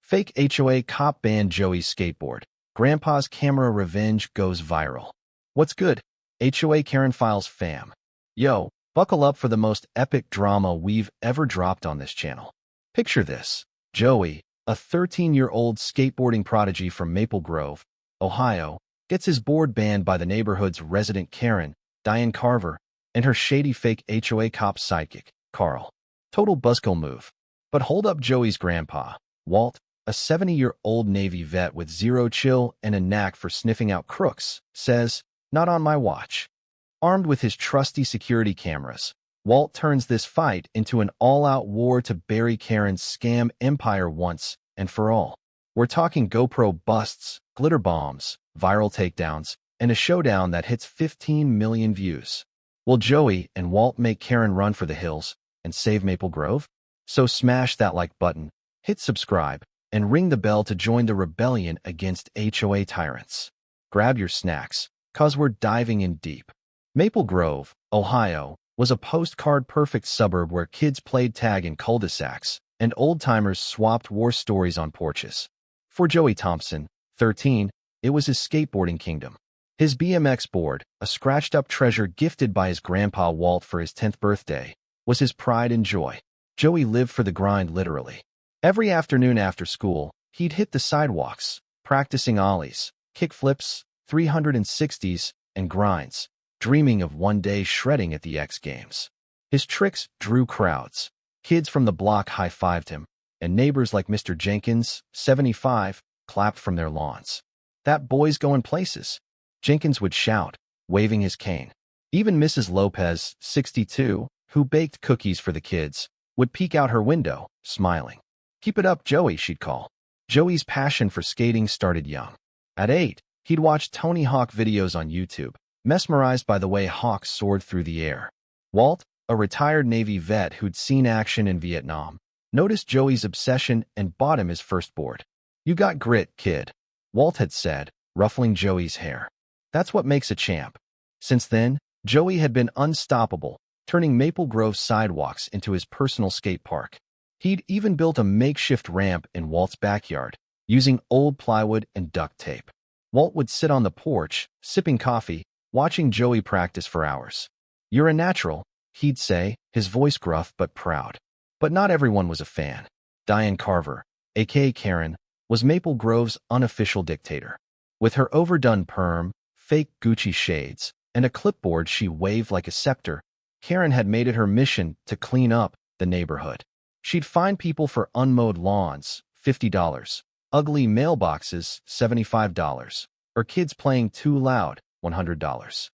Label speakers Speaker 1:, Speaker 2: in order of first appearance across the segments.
Speaker 1: Fake HOA cop banned Joey's skateboard. Grandpa's camera revenge goes viral. What's good, HOA Karen Files fam? Yo, buckle up for the most epic drama we've ever dropped on this channel. Picture this. Joey, a 13-year-old skateboarding prodigy from Maple Grove, Ohio, gets his board banned by the neighborhood's resident Karen, Diane Carver, and her shady fake HOA cop sidekick, Carl. Total buzzkill move. But hold up, Joey's grandpa, Walt, a 70-year-old Navy vet with zero chill and a knack for sniffing out crooks, says, "Not on my watch." Armed with his trusty security cameras, Walt turns this fight into an all-out war to bury Karen's scam empire once and for all. We're talking GoPro busts, glitter bombs, viral takedowns, and a showdown that hits 15 million views. Will Joey and Walt make Karen run for the hills and save Maple Grove? So smash that like button, hit subscribe, and ring the bell to join the rebellion against HOA tyrants. Grab your snacks, cause we're diving in deep. Maple Grove, Ohio, was a postcard-perfect suburb where kids played tag in cul-de-sacs and old-timers swapped war stories on porches. For Joey Thompson, 13, it was his skateboarding kingdom. His BMX board, a scratched-up treasure gifted by his grandpa Walt for his 10th birthday, was his pride and joy. Joey lived for the grind literally. Every afternoon after school, he'd hit the sidewalks, practicing ollies, kickflips, 360s, and grinds, dreaming of one day shredding at the X Games. His tricks drew crowds. Kids from the block high-fived him, and neighbors like Mr. Jenkins, 75, clapped from their lawns. "That boy's going places," Jenkins would shout, waving his cane. Even Mrs. Lopez, 62, who baked cookies for the kids, would peek out her window, smiling. "Keep it up, Joey," she'd call. Joey's passion for skating started young. At 8, he'd watch Tony Hawk videos on YouTube, mesmerized by the way Hawks soared through the air. Walt, a retired Navy vet who'd seen action in Vietnam, noticed Joey's obsession and bought him his first board. "You got grit, kid," Walt had said, ruffling Joey's hair. "That's what makes a champ." Since then, Joey had been unstoppable, turning Maple Grove sidewalks into his personal skate park. He'd even built a makeshift ramp in Walt's backyard, using old plywood and duct tape. Walt would sit on the porch, sipping coffee, watching Joey practice for hours. "You're a natural," he'd say, his voice gruff but proud. But not everyone was a fan. Diane Carver, aka Karen, was Maple Grove's unofficial dictator. With her overdone perm, fake Gucci shades, and a clipboard she waved like a scepter, Karen had made it her mission to clean up the neighborhood. She'd fine people for unmowed lawns, $50, ugly mailboxes, $75, or kids playing too loud, $100.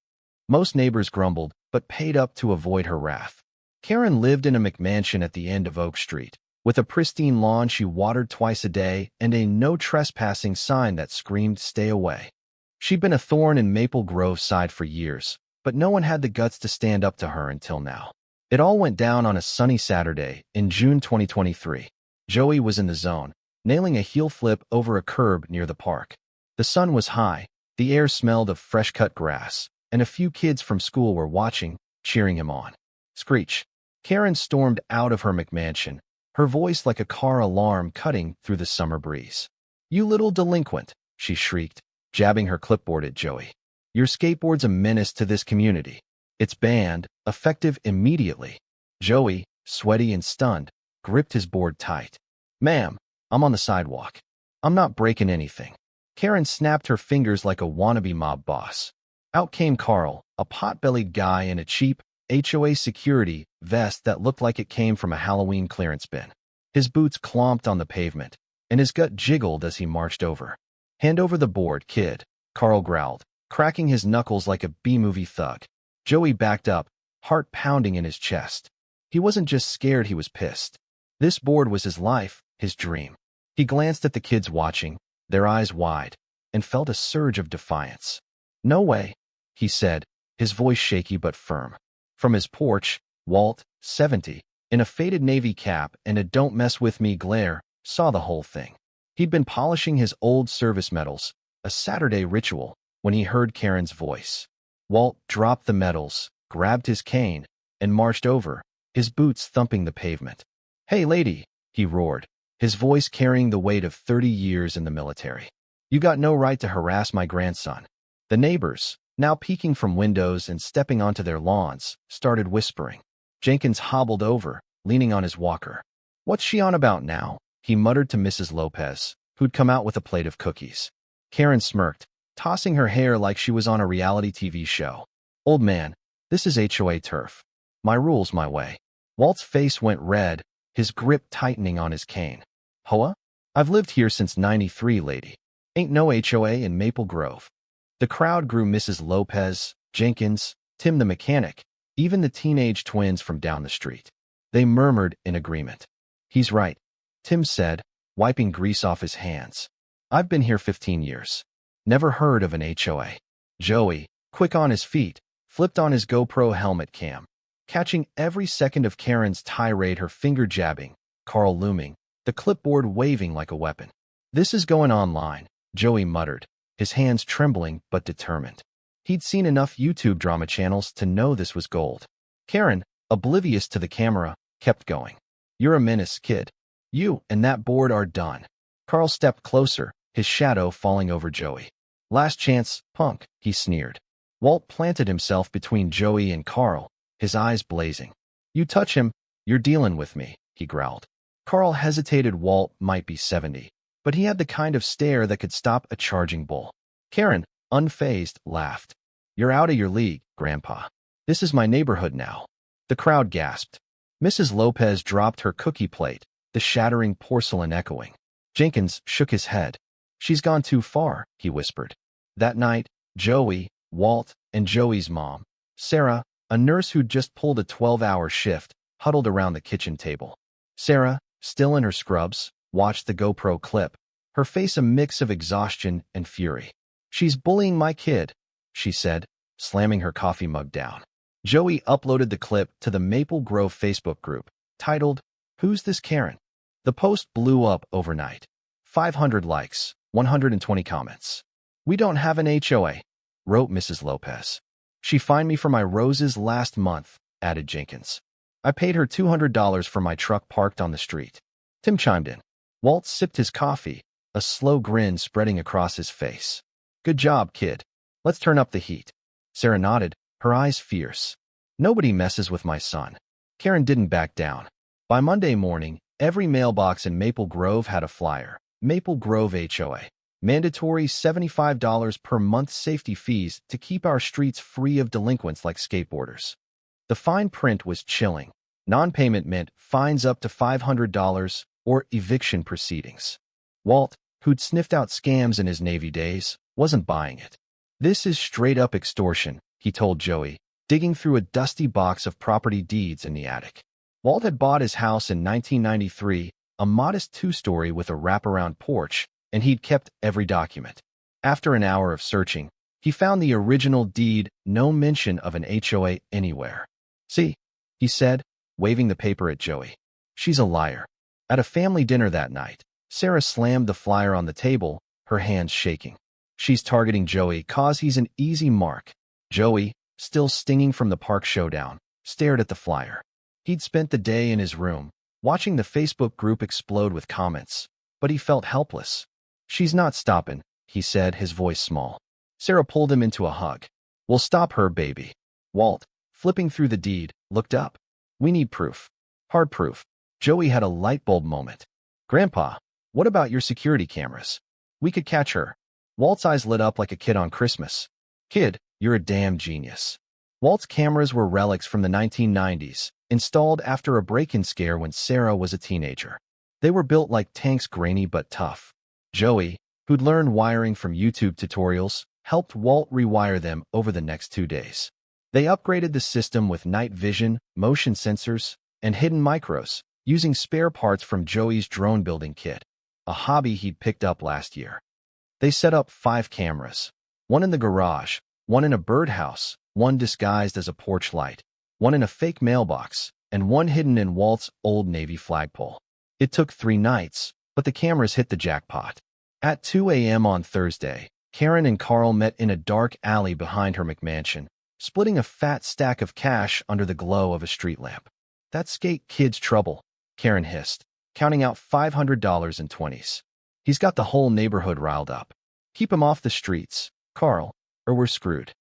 Speaker 1: Most neighbors grumbled, but paid up to avoid her wrath. Karen lived in a McMansion at the end of Oak Street, with a pristine lawn she watered twice a day and a no trespassing sign that screamed, "Stay away." She'd been a thorn in Maple Grove's side for years, but no one had the guts to stand up to her until now. It all went down on a sunny Saturday in June 2023. Joey was in the zone, nailing a heel flip over a curb near the park. The sun was high, the air smelled of fresh-cut grass, and a few kids from school were watching, cheering him on. Screech. Karen stormed out of her McMansion, her voice like a car alarm cutting through the summer breeze. "You little delinquent," she shrieked, jabbing her clipboard at Joey. "Your skateboard's a menace to this community. It's banned, effective immediately." Joey, sweaty and stunned, gripped his board tight. "Ma'am, I'm on the sidewalk. I'm not breaking anything." Karen snapped her fingers like a wannabe mob boss. Out came Carl, a pot-bellied guy in a cheap HOA security vest that looked like it came from a Halloween clearance bin. His boots clomped on the pavement, and his gut jiggled as he marched over. "Hand over the board, kid," Carl growled, cracking his knuckles like a B-movie thug. Joey backed up, heart pounding in his chest. He wasn't just scared, he was pissed. This board was his life, his dream. He glanced at the kids watching, their eyes wide, and felt a surge of defiance. "No way," he said, his voice shaky but firm. From his porch, Walt, 70, in a faded Navy cap and a "don't mess with me" glare, saw the whole thing. He'd been polishing his old service medals, a Saturday ritual, when he heard Karen's voice. Walt dropped the medals, grabbed his cane, and marched over, his boots thumping the pavement. "Hey, lady," he roared, his voice carrying the weight of 30 years in the military. "You got no right to harass my grandson." The neighbors, now peeking from windows and stepping onto their lawns, started whispering. Jenkins hobbled over, leaning on his walker. "What's she on about now?" he muttered to Mrs. Lopez, who'd come out with a plate of cookies. Karen smirked, tossing her hair like she was on a reality TV show. "Old man, this is HOA turf. My rules, my way." Walt's face went red, his grip tightening on his cane. "HOA? I've lived here since '93, lady. Ain't no HOA in Maple Grove." The crowd grew. Mrs. Lopez, Jenkins, Tim the mechanic, even the teenage twins from down the street. They murmured in agreement. "He's right," Tim said, wiping grease off his hands. "I've been here 15 years. Never heard of an HOA." Joey, quick on his feet, flipped on his GoPro helmet cam, catching every second of Karen's tirade, her finger jabbing, Carl looming, the clipboard waving like a weapon. "This is going online," Joey muttered, his hands trembling but determined. He'd seen enough YouTube drama channels to know this was gold. Karen, oblivious to the camera, kept going. "You're a menace, kid. You and that board are done." Carl stepped closer, his shadow falling over Joey. "Last chance, punk," he sneered. Walt planted himself between Joey and Carl, his eyes blazing. "You touch him, you're dealing with me," he growled. Carl hesitated. Walt might be 70, but he had the kind of stare that could stop a charging bull. Karen, unfazed, laughed. "You're out of your league, Grandpa. This is my neighborhood now." The crowd gasped. Mrs. Lopez dropped her cookie plate, the shattering porcelain echoing. Jenkins shook his head. "She's gone too far," he whispered. That night, Joey, Walt, and Joey's mom, Sarah, a nurse who'd just pulled a 12-hour shift, huddled around the kitchen table. Sarah, still in her scrubs, watched the GoPro clip, her face a mix of exhaustion and fury. "She's bullying my kid," she said, slamming her coffee mug down. Joey uploaded the clip to the Maple Grove Facebook group, titled, "Who's This Karen?" The post blew up overnight. 500 likes, 120 comments. "We don't have an HOA," wrote Mrs. Lopez. "She fined me for my roses last month," added Jenkins. "I paid her $200 for my truck parked on the street." Tim chimed in. Walt sipped his coffee, a slow grin spreading across his face. "Good job, kid. Let's turn up the heat." Sarah nodded, her eyes fierce. "Nobody messes with my son." Karen didn't back down. By Monday morning, every mailbox in Maple Grove had a flyer. Maple Grove HOA. Mandatory $75 per month safety fees to keep our streets free of delinquents like skateboarders. The fine print was chilling. Non-payment meant fines up to $500 or eviction proceedings. Walt, who'd sniffed out scams in his Navy days, wasn't buying it. "This is straight-up extortion," he told Joey, digging through a dusty box of property deeds in the attic. Walt had bought his house in 1993, a modest two-story with a wraparound porch, and he'd kept every document. After an hour of searching, he found the original deed, no mention of an HOA anywhere. "See," he said, waving the paper at Joey. "She's a liar." At a family dinner that night, Sarah slammed the flyer on the table, her hands shaking. "She's targeting Joey 'cause he's an easy mark." Joey, still stinging from the park showdown, stared at the flyer. He'd spent the day in his room, watching the Facebook group explode with comments, but he felt helpless. "She's not stopping," he said, his voice small. Sarah pulled him into a hug. "We'll stop her, baby." Walt, flipping through the deed, looked up. "We need proof. Hard proof." Joey had a light bulb moment. "Grandpa, what about your security cameras? We could catch her." Walt's eyes lit up like a kid on Christmas. "Kid, you're a damn genius." Walt's cameras were relics from the 1990s, installed after a break-in scare when Sarah was a teenager. They were built like tanks, grainy but tough. Joey, who'd learned wiring from YouTube tutorials, helped Walt rewire them over the next 2 days. They upgraded the system with night vision, motion sensors, and hidden micros, using spare parts from Joey's drone building kit, a hobby he'd picked up last year. They set up 5 cameras, one in the garage, one in a birdhouse, one disguised as a porch light, one in a fake mailbox, and one hidden in Walt's old Navy flagpole. It took 3 nights, but the cameras hit the jackpot. At 2 a.m. on Thursday, Karen and Carl met in a dark alley behind her McMansion, splitting a fat stack of cash under the glow of a street lamp. "That skate kid's trouble," Karen hissed. counting out $500 in 20s. He's got the whole neighborhood riled up. Keep him off the streets, Carl, or we're screwed.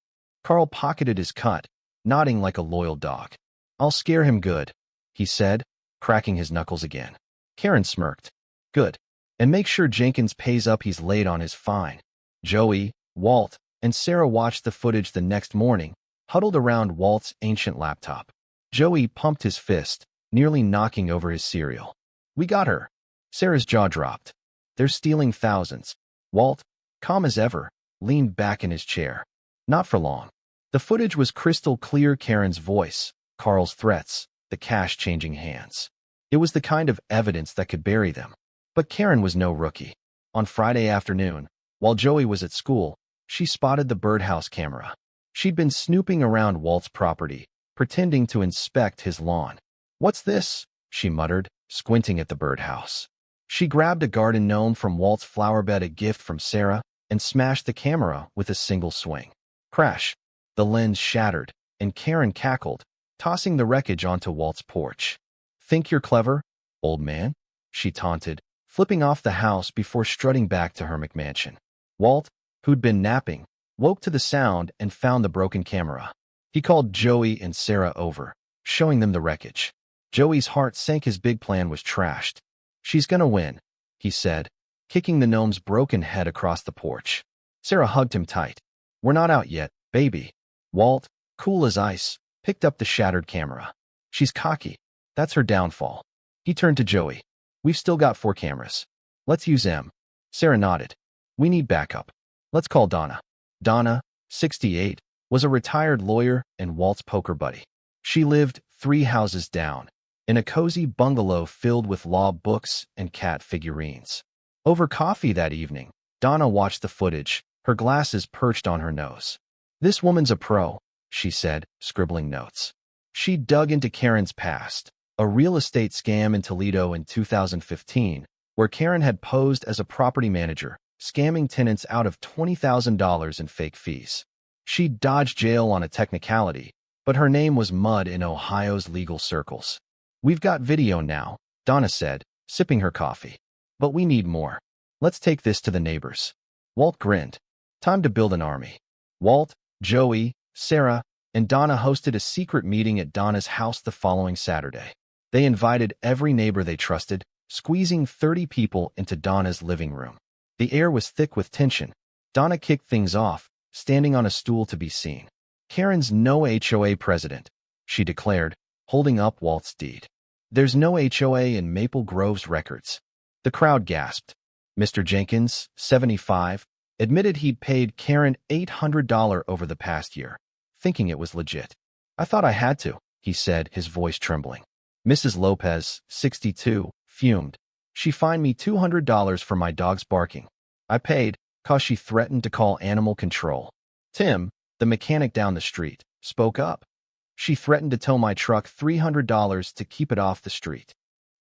Speaker 1: Carl pocketed his cut, nodding like a loyal dog. I'll scare him good, he said, cracking his knuckles again. Karen smirked. Good. And make sure Jenkins pays up he's late on his fine. Joey, Walt, and Sarah watched the footage the next morning, huddled around Walt's ancient laptop. Joey pumped his fist, nearly knocking over his cereal. We got her. Sarah's jaw dropped. They're stealing thousands. Walt, calm as ever, leaned back in his chair. Not for long. The footage was crystal clear. Karen's voice, Carl's threats, the cash changing hands. It was the kind of evidence that could bury them. But Karen was no rookie. On Friday afternoon, while Joey was at school, she spotted the birdhouse camera. She'd been snooping around Walt's property, pretending to inspect his lawn. What's this? She muttered, squinting at the birdhouse. She grabbed a garden gnome from Walt's flower bed, a gift from Sarah, and smashed the camera with a single swing. Crash! The lens shattered, and Karen cackled, tossing the wreckage onto Walt's porch. Think you're clever, old man? She taunted, flipping off the house before strutting back to her McMansion. Walt, who'd been napping, woke to the sound and found the broken camera. He called Joey and Sarah over, showing them the wreckage. Joey's heart sank. His big plan was trashed. She's gonna win, he said, kicking the gnome's broken head across the porch. Sarah hugged him tight. We're not out yet, baby. Walt, cool as ice, picked up the shattered camera. She's cocky. That's her downfall. He turned to Joey. We've still got 4 cameras. Let's use them. Sarah nodded. We need backup. Let's call Donna. Donna, 68, was a retired lawyer and Walt's poker buddy. She lived 3 houses down, in a cozy bungalow filled with law books and cat figurines. Over coffee that evening, Donna watched the footage, her glasses perched on her nose. This woman's a pro, she said, scribbling notes. She dug into Karen's past, a real estate scam in Toledo in 2015, where Karen had posed as a property manager, scamming tenants out of $20,000 in fake fees. She dodged jail on a technicality, but her name was mud in Ohio's legal circles. We've got video now, Donna said, sipping her coffee. But we need more. Let's take this to the neighbors. Walt grinned. Time to build an army. Walt, Joey, Sarah, and Donna hosted a secret meeting at Donna's house the following Saturday. They invited every neighbor they trusted, squeezing 30 people into Donna's living room. The air was thick with tension. Donna kicked things off, standing on a stool to be seen. Karen's no HOA president, she declared, holding up Walt's deed. There's no HOA in Maple Grove's records. The crowd gasped. Mr. Jenkins, 75, admitted he'd paid Karen $800 over the past year, thinking it was legit. I thought I had to, he said, his voice trembling. Mrs. Lopez, 62, fumed. She fined me $200 for my dog's barking. I paid, 'cause she threatened to call animal control. Tim, the mechanic down the street, spoke up. She threatened to tow my truck $300 to keep it off the street.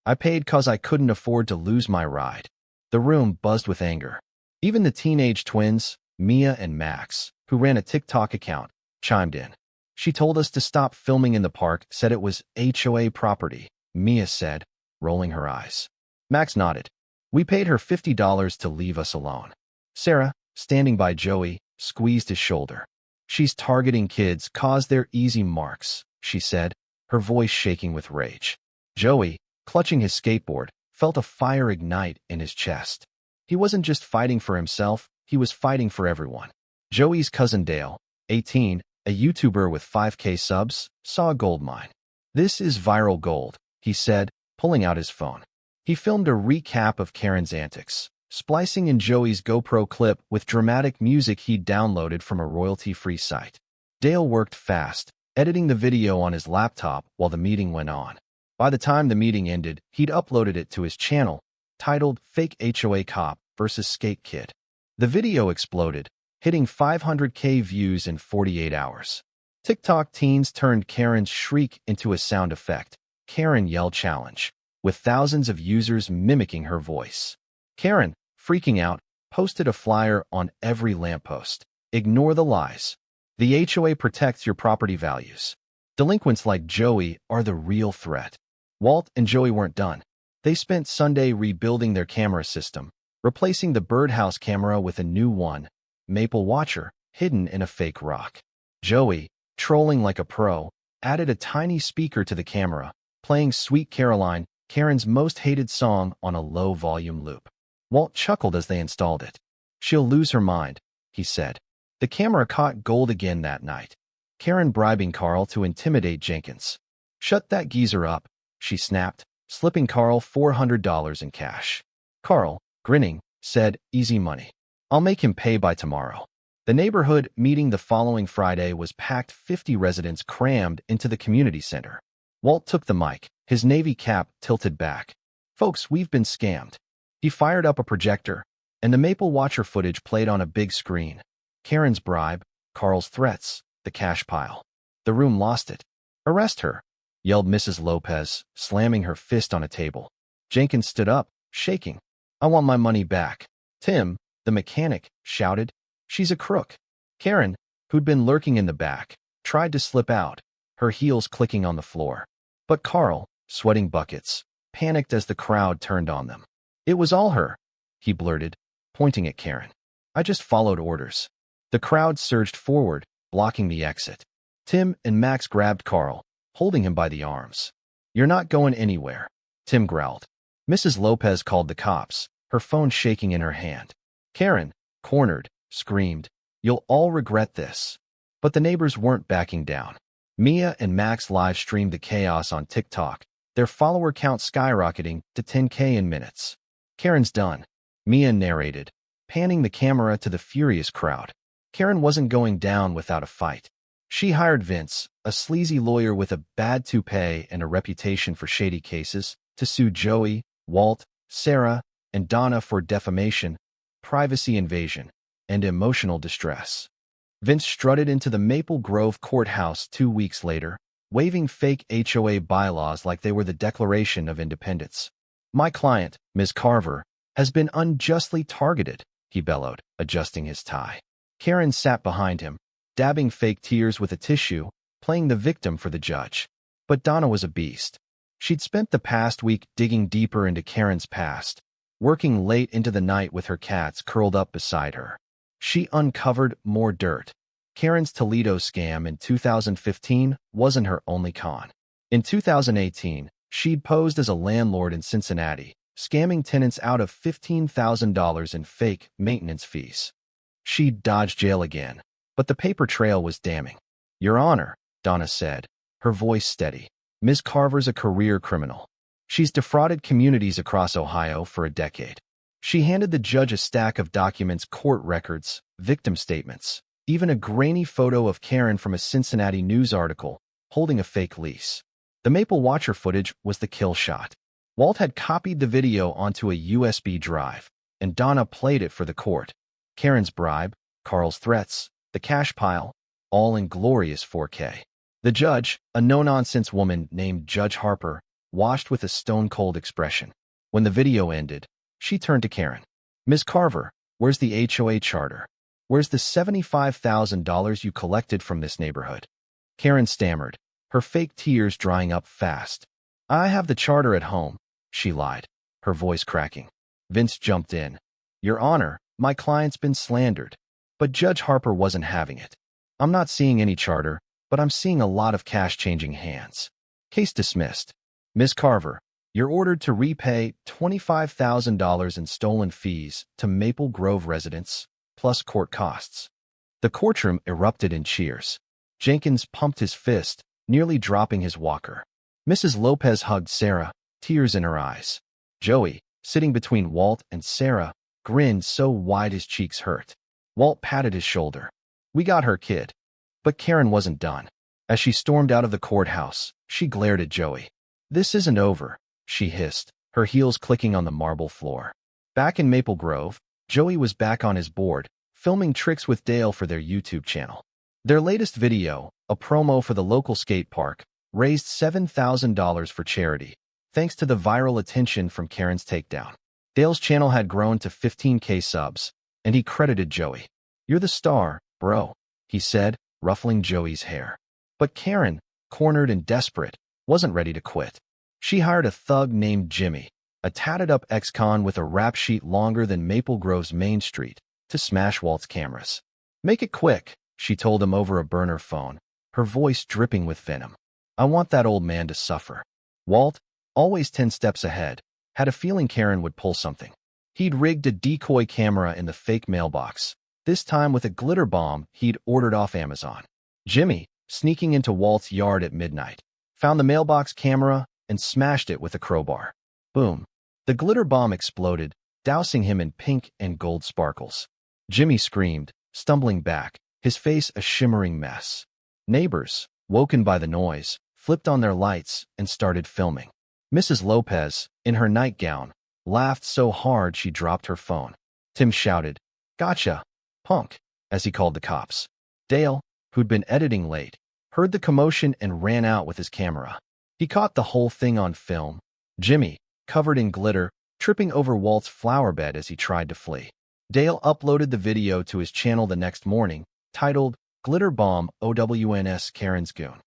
Speaker 1: I paid 'cause I couldn't afford to lose my ride. The room buzzed with anger. Even the teenage twins, Mia and Max, who ran a TikTok account, chimed in. She told us to stop filming in the park, said it was HOA property, Mia said, rolling her eyes. Max nodded. We paid her $50 to leave us alone. Sarah, standing by Joey, squeezed his shoulder. She's targeting kids 'cause they're easy marks, she said, her voice shaking with rage. Joey, clutching his skateboard, felt a fire ignite in his chest. He wasn't just fighting for himself, he was fighting for everyone. Joey's cousin Dale, 18, a YouTuber with 5K subs, saw a gold mine. This is viral gold, he said, pulling out his phone. He filmed a recap of Karen's antics, splicing in Joey's GoPro clip with dramatic music he'd downloaded from a royalty-free site. Dale worked fast, editing the video on his laptop while the meeting went on. By the time the meeting ended, he'd uploaded it to his channel, titled Fake HOA Cop vs. Skate Kid. The video exploded, hitting 500K views in 48 hours. TikTok teens turned Karen's shriek into a sound effect. Karen yelled challenge, with thousands of users mimicking her voice. Karen, freaking out, posted a flyer on every lamppost. Ignore the lies. The HOA protects your property values. Delinquents like Joey are the real threat. Walt and Joey weren't done. They spent Sunday rebuilding their camera system, replacing the birdhouse camera with a new one, Maple Watcher, hidden in a fake rock. Joey, trolling like a pro, added a tiny speaker to the camera, playing Sweet Caroline, Karen's most hated song, on a low-volume loop. Walt chuckled as they installed it. "She'll lose her mind," he said. The camera caught gold again that night. Karen bribing Carl to intimidate Jenkins. "Shut that geezer up," she snapped, slipping Carl $400 in cash. Carl, grinning, said, "Easy money. I'll make him pay by tomorrow." The neighborhood meeting the following Friday was packed, 50 residents crammed into the community center. Walt took the mic, his navy cap tilted back. "Folks, we've been scammed." He fired up a projector, and the Maple Watcher footage played on a big screen. Karen's bribe, Carl's threats, the cash pile. The room lost it. "Arrest her," yelled Mrs. Lopez, slamming her fist on a table. Jenkins stood up, shaking. "I want my money back." Tim, the mechanic, shouted, "She's a crook." Karen, who'd been lurking in the back, tried to slip out, her heels clicking on the floor. But Carl, sweating buckets, panicked as the crowd turned on them. "It was all her," he blurted, pointing at Karen. "I just followed orders." The crowd surged forward, blocking the exit. Tim and Max grabbed Carl, holding him by the arms. "You're not going anywhere," Tim growled. Mrs. Lopez called the cops, her phone shaking in her hand. Karen, cornered, screamed, "You'll all regret this." But the neighbors weren't backing down. Mia and Max live-streamed the chaos on TikTok, their follower count skyrocketing to 10K in minutes. "Karen's done," Mia narrated, panning the camera to the furious crowd. Karen wasn't going down without a fight. She hired Vince, a sleazy lawyer with a bad toupee and a reputation for shady cases, to sue Joey, Walt, Sarah, and Donna for defamation, privacy invasion, and emotional distress. Vince strutted into the Maple Grove courthouse 2 weeks later, waving fake HOA bylaws like they were the Declaration of Independence. "My client, Ms. Carver, has been unjustly targeted," he bellowed, adjusting his tie. Karen sat behind him, dabbing fake tears with a tissue, playing the victim for the judge. But Donna was a beast. She'd spent the past week digging deeper into Karen's past, working late into the night with her cats curled up beside her. She uncovered more dirt. Karen's Toledo scam in 2015 wasn't her only con. In 2018, she'd posed as a landlord in Cincinnati, scamming tenants out of $15,000 in fake maintenance fees. She'd dodged jail again, but the paper trail was damning. "Your Honor," Donna said, her voice steady, "Ms. Carver's a career criminal. She's defrauded communities across Ohio for a decade." She handed the judge a stack of documents, court records, victim statements, even a grainy photo of Karen from a Cincinnati news article, holding a fake lease. The Maple Watcher footage was the kill shot. Walt had copied the video onto a USB drive, and Donna played it for the court. Karen's bribe, Carl's threats, the cash pile, all in glorious 4K. The judge, a no-nonsense woman named Judge Harper, watched with a stone-cold expression. When the video ended, she turned to Karen. "Ms. Carver, where's the HOA charter? Where's the $75,000 you collected from this neighborhood?" Karen stammered, her fake tears drying up fast. "I have the charter at home," she lied, her voice cracking. Vince jumped in. "Your Honor, my client's been slandered." But Judge Harper wasn't having it. "I'm not seeing any charter, but I'm seeing a lot of cash changing hands." Case dismissed. "Ms. Carver, you're ordered to repay $25,000 in stolen fees to Maple Grove residents, plus court costs." The courtroom erupted in cheers. Jenkins pumped his fist, nearly dropping his walker. Mrs. Lopez hugged Sarah, tears in her eyes. Joey, sitting between Walt and Sarah, grinned so wide his cheeks hurt. Walt patted his shoulder. "We got her, kid." But Karen wasn't done. As she stormed out of the courthouse, she glared at Joey. "This isn't over," she hissed, her heels clicking on the marble floor. Back in Maple Grove, Joey was back on his board, filming tricks with Dale for their YouTube channel. Their latest video, a promo for the local skate park, raised $7,000 for charity, thanks to the viral attention from Karen's takedown. Dale's channel had grown to 15K subs, and he credited Joey. "You're the star, bro," he said, ruffling Joey's hair. But Karen, cornered and desperate, wasn't ready to quit. She hired a thug named Jimmy, a tatted-up ex-con with a rap sheet longer than Maple Grove's Main Street, to smash Walt's cameras. "Make it quick," she told him over a burner phone, her voice dripping with venom. "I want that old man to suffer." Walt, always 10 steps ahead, had a feeling Karen would pull something. He'd rigged a decoy camera in the fake mailbox, this time with a glitter bomb he'd ordered off Amazon. Jimmy, sneaking into Walt's yard at midnight, found the mailbox camera and smashed it with a crowbar. Boom. The glitter bomb exploded, dousing him in pink and gold sparkles. Jimmy screamed, stumbling back, his face a shimmering mess. Neighbors, woken by the noise, flipped on their lights and started filming. Mrs. Lopez, in her nightgown, laughed so hard she dropped her phone. Tim shouted, "Gotcha, punk," as he called the cops. Dale, who'd been editing late, heard the commotion and ran out with his camera. He caught the whole thing on film. Jimmy, covered in glitter, tripping over Walt's flower bed as he tried to flee. Dale uploaded the video to his channel the next morning, titled Glitter Bomb OWNS Karen's Goon.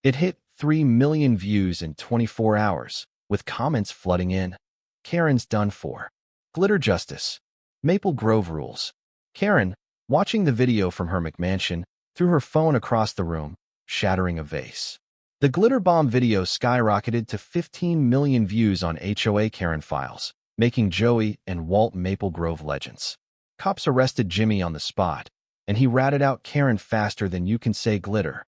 Speaker 1: It hit 3 million views in 24 hours, with comments flooding in. "Karen's done for. Glitter justice. Maple Grove rules." Karen, watching the video from her McMansion, threw her phone across the room, shattering a vase. The glitter bomb video skyrocketed to 15 million views on HOA Karen Files, making Joey and Walt Maple Grove legends. Cops arrested Jimmy on the spot, and he ratted out Karen faster than you can say glitter.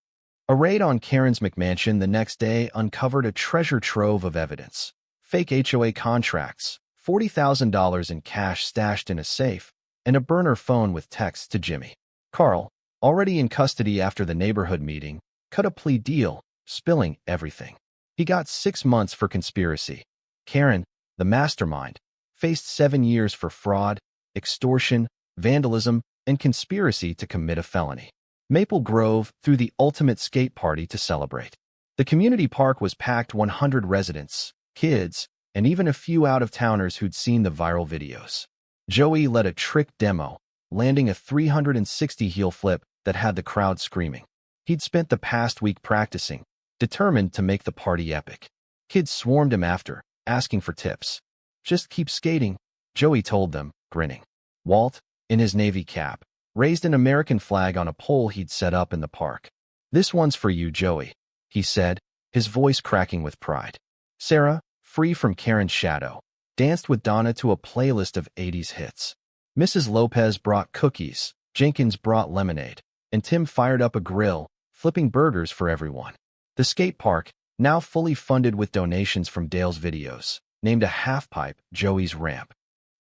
Speaker 1: A raid on Karen's McMansion the next day uncovered a treasure trove of evidence. Fake HOA contracts, $40,000 in cash stashed in a safe, and a burner phone with texts to Jimmy. Carl, already in custody after the neighborhood meeting, cut a plea deal, spilling everything. He got 6 months for conspiracy. Karen, the mastermind, faced 7 years for fraud, extortion, vandalism, and conspiracy to commit a felony. Maple Grove threw the ultimate skate party to celebrate. The community park was packed 100 residents, kids, and even a few out-of-towners who'd seen the viral videos. Joey led a trick demo, landing a 360 heel flip that had the crowd screaming. He'd spent the past week practicing, determined to make the party epic. Kids swarmed him after, asking for tips. "Just keep skating," Joey told them, grinning. Walt, in his Navy cap, raised an American flag on a pole he'd set up in the park. "This one's for you, Joey," he said, his voice cracking with pride. Sarah, free from Karen's shadow, danced with Donna to a playlist of 80s hits. Mrs. Lopez brought cookies, Jenkins brought lemonade, and Tim fired up a grill, flipping burgers for everyone. The skate park, now fully funded with donations from Dale's videos, named a halfpipe Joey's Ramp.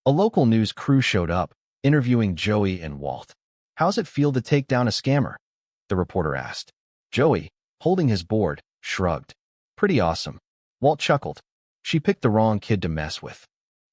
Speaker 1: A local news crew showed up, interviewing Joey and Walt. "How's it feel to take down a scammer?" the reporter asked. Joey, holding his board, shrugged. "Pretty awesome." Walt chuckled. "She picked the wrong kid to mess with."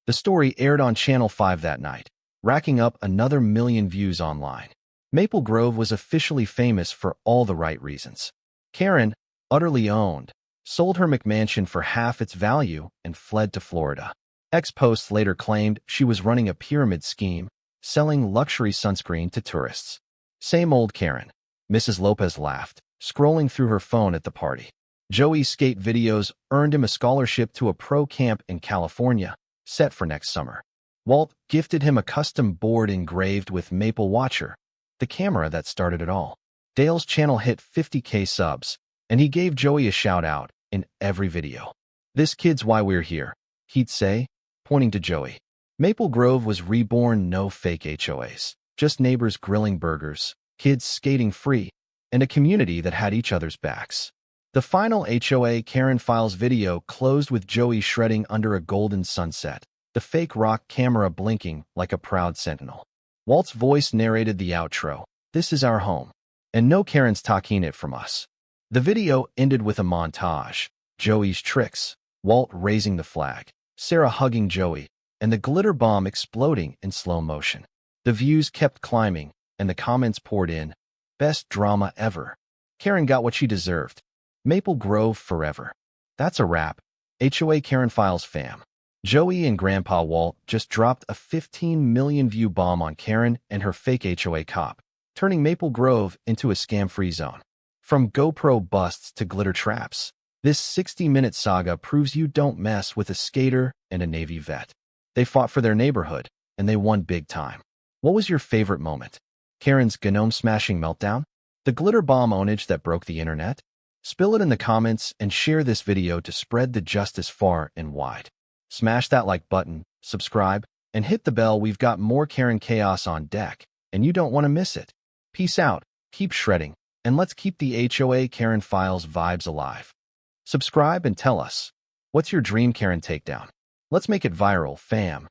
Speaker 1: The story aired on Channel 5 that night, racking up another 1 million views online. Maple Grove was officially famous for all the right reasons. Karen, utterly owned, sold her McMansion for half its value and fled to Florida. Ex-posts later claimed she was running a pyramid scheme, selling luxury sunscreen to tourists. "Same old Karen," Mrs. Lopez laughed, scrolling through her phone at the party. Joey's skate videos earned him a scholarship to a pro camp in California, set for next summer. Walt gifted him a custom board engraved with Maple Watcher, the camera that started it all. Dale's channel hit 50K subs, and he gave Joey a shout-out in every video. "This kid's why we're here," he'd say, pointing to Joey. Maple Grove was reborn, no fake HOAs, just neighbors grilling burgers, kids skating free, and a community that had each other's backs. The final HOA Karen Files video closed with Joey shredding under a golden sunset, the fake rock camera blinking like a proud sentinel. Walt's voice narrated the outro, "This is our home, and no Karen's taking it from us." The video ended with a montage, Joey's tricks, Walt raising the flag, Sarah hugging Joey, and the glitter bomb exploding in slow motion. The views kept climbing, and the comments poured in. "Best drama ever. Karen got what she deserved. Maple Grove forever." That's a wrap. HOA Karen Files fam. Joey and Grandpa Walt just dropped a 15 million view bomb on Karen and her fake HOA cop, turning Maple Grove into a scam-free zone. From GoPro busts to glitter traps, This 60-minute saga proves you don't mess with a skater and a Navy vet. They fought for their neighborhood, and they won big time. What was your favorite moment? Karen's gnome-smashing meltdown? The glitter bomb ownage that broke the internet? Spill it in the comments and share this video to spread the justice far and wide. Smash that like button, subscribe, and hit the bell. We've got more Karen chaos on deck, and you don't want to miss it. Peace out, keep shredding, and let's keep the HOA Karen Files vibes alive. Subscribe and tell us, what's your dream Karen takedown? Let's make it viral, fam.